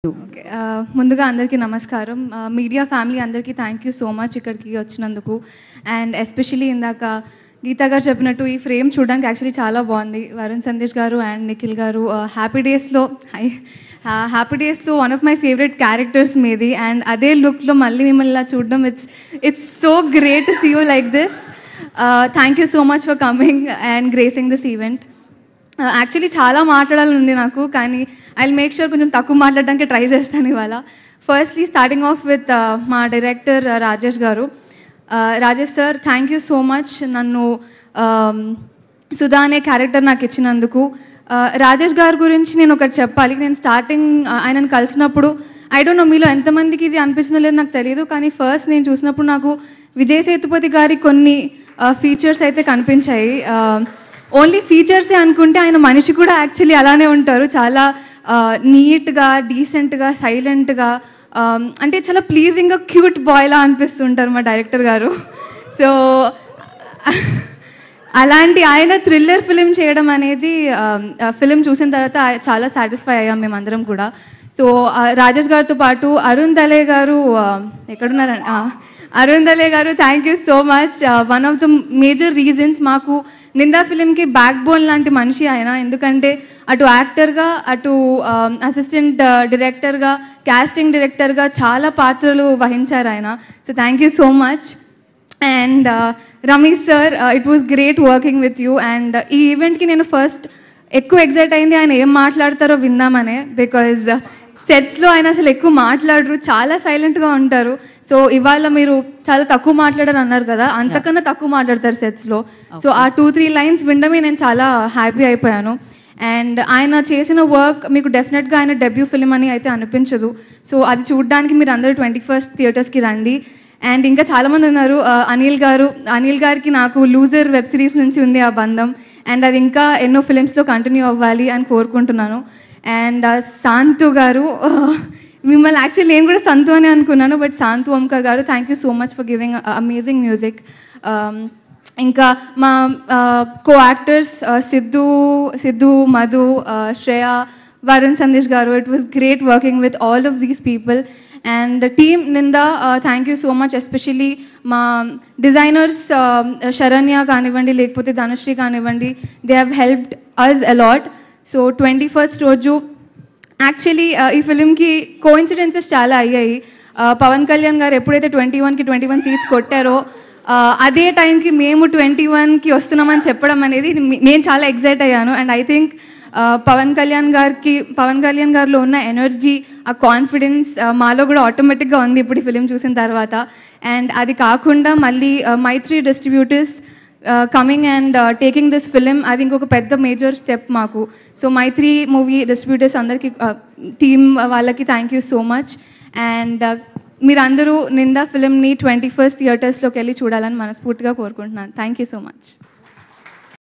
Okay. ముందుగా అందరికీ నమస్కారం. మీడియా ఫ్యామిలీ అందరికీ థ్యాంక్ యూ సో మచ్ ఇక్కడికి వచ్చినందుకు. అండ్ ఎస్పెషల్లీ ఇందాక గీతా గారు చెప్పినట్టు ఈ ఫ్రేమ్ చూడడానికి యాక్చువల్లీ చాలా బాగుంది. వరుణ్ సందేశ్ గారు అండ్ నిఖిల్ గారు హ్యాపీ డేస్లో one of my favourite characters మీది. అండ్ అదే లుక్లో మళ్ళీ మిమ్మల్ని ఇలా చూడడం it's so great to see you like this. Thank you so much for coming and gracing this event. Actually చాలా మాట్లాడాలని ఉంది నాకు, కానీ ఐ విల్ మేక్ షూర్ కొంచెం తక్కువ మాట్లాడడానికి ట్రై చేస్తాను ఇవాళ. ఫస్ట్లీ స్టార్టింగ్ ఆఫ్ విత్ మా డైరెక్టర్ రాజేష్ గారు. Rajesh sir, thank you so much నన్ను సుధా అనే క్యారెక్టర్ నాకు ఇచ్చినందుకు. రాజేష్ గారి గురించి నేను ఒకటి చెప్పాలి. నేను స్టార్టింగ్ ఆయనను కలిసినప్పుడు ఐ డోంట్ నో మీలో ఎంతమందికి ఇది అనిపిస్తుందో లేదో నాకు తెలియదు, కానీ ఫస్ట్ నేను చూసినప్పుడు నాకు విజయ్ సేతుపతి గారి కొన్ని ఫీచర్స్ అయితే కనిపించాయి. ఓన్లీ ఫీచర్సే అనుకుంటే ఆయన మనిషి కూడా యాక్చువల్లీ అలానే ఉంటారు. చాలా నీట్గా, డీసెంట్గా, సైలెంట్గా, అంటే చాలా ప్లీజింగ్గా క్యూట్ బాయ్లా అనిపిస్తుంటారు మా డైరెక్టర్ గారు. సో అలాంటి ఆయన థ్రిల్లర్ ఫిలిం చేయడం అనేది ఫిలిం చూసిన తర్వాత చాలా సాటిస్ఫై అయ్యాం మేమందరం కూడా. సో రాజేష్ గారితో పాటు అరుణ్ దలే గారు ఎక్కడున్నారండి? అరుణ్ దలే గారు, thank you so much. One of the major reasons మాకు నిందా ఫిలింకి బ్యాక్ బోన్ లాంటి మనిషి ఆయన. ఎందుకంటే అటు యాక్టర్గా, అటు అసిస్టెంట్ డైరెక్టర్గా, కాస్టింగ్ డైరెక్టర్గా చాలా పాత్రలు వహించారు ఆయన. So thank you so much. And Ramesh sir, it was great working with you. And ఈ ఈవెంట్కి నేను ఫస్ట్ ఎక్కువ ఎగ్జైట్ అయింది ఆయన ఏం మాట్లాడతారో విందామనే. బికాజ్ సెట్స్లో ఆయన అసలు ఎక్కువ మాట్లాడరు, చాలా సైలెంట్గా ఉంటారు. సో ఇవాళ మీరు చాలా తక్కువ మాట్లాడారు అన్నారు కదా, అంతకన్నా తక్కువ మాట్లాడతారు సెట్స్లో. సో ఆ 2-3 లైన్స్ వినడమే నేను చాలా హ్యాపీ అయిపోయాను. అండ్ ఆయన చేసిన వర్క్ మీకు డెఫినెట్గా ఆయన డెబ్యూ ఫిలిం అని అయితే అనిపించదు. సో అది చూడడానికి మీరు అందరూ 21st థియేటర్స్కి రండి. అండ్ ఇంకా చాలామంది ఉన్నారు. అనిల్ గారికి నాకు లూజర్ వెబ్ సిరీస్ నుంచి ఉంది ఆ బంధం. అండ్ అది ఇంకా ఎన్నో ఫిలిమ్స్లో కంటిన్యూ అవ్వాలి అని కోరుకుంటున్నాను. అండ్ శాంతు గారు, మిమ్మల్ని యాక్చువల్లీ నేను కూడా సంతు అని అనుకున్నాను, but Shantu Omka garu, thank you so much for giving amazing music. ఇంకా మా co actors Siddhu, Madhu, Shreya, Varun Sandesh garu, it was great working with all of these people. And team Ninda, thank you so much. Especially మా డిజైనర్స్ శరణ్య కానివ్వండి, లేకపోతే ధనుశ్రీ కానివ్వండి, they have helped us a lot. So 21st రోజు actually ఈ ఫిలింకి coincidences చాలా అయ్యాయి. పవన్ కళ్యాణ్ గారు ఎప్పుడైతే 21కి 21 సీట్స్ కొట్టారో అదే టైంకి మేము 21కి వస్తున్నామని చెప్పడం అనేది నేను చాలా ఎగ్జైట్ అయ్యాను. And I think Pawan Kalyan గారిలో ఉన్న ఎనర్జీ, ఆ కాన్ఫిడెన్స్ మాలో కూడా ఆటోమేటిక్గా ఉంది ఇప్పుడు ఈ ఫిలిం చూసిన తర్వాత. అండ్ అది కాకుండా మళ్ళీ Maithri distributors coming and taking this film, అది ఇంకొక పెద్ద మేజర్ స్టెప్ మాకు. సో మైత్రి మూవీ డిస్ట్రిబ్యూటర్స్ అందరికీ, టీమ్ వాళ్ళకి thank you so much. And మీరందరూ నిందా ఫిలింని 21st థియేటర్స్లోకి వెళ్ళి చూడాలని మనస్ఫూర్తిగా కోరుకుంటున్నాను. Thank you so much.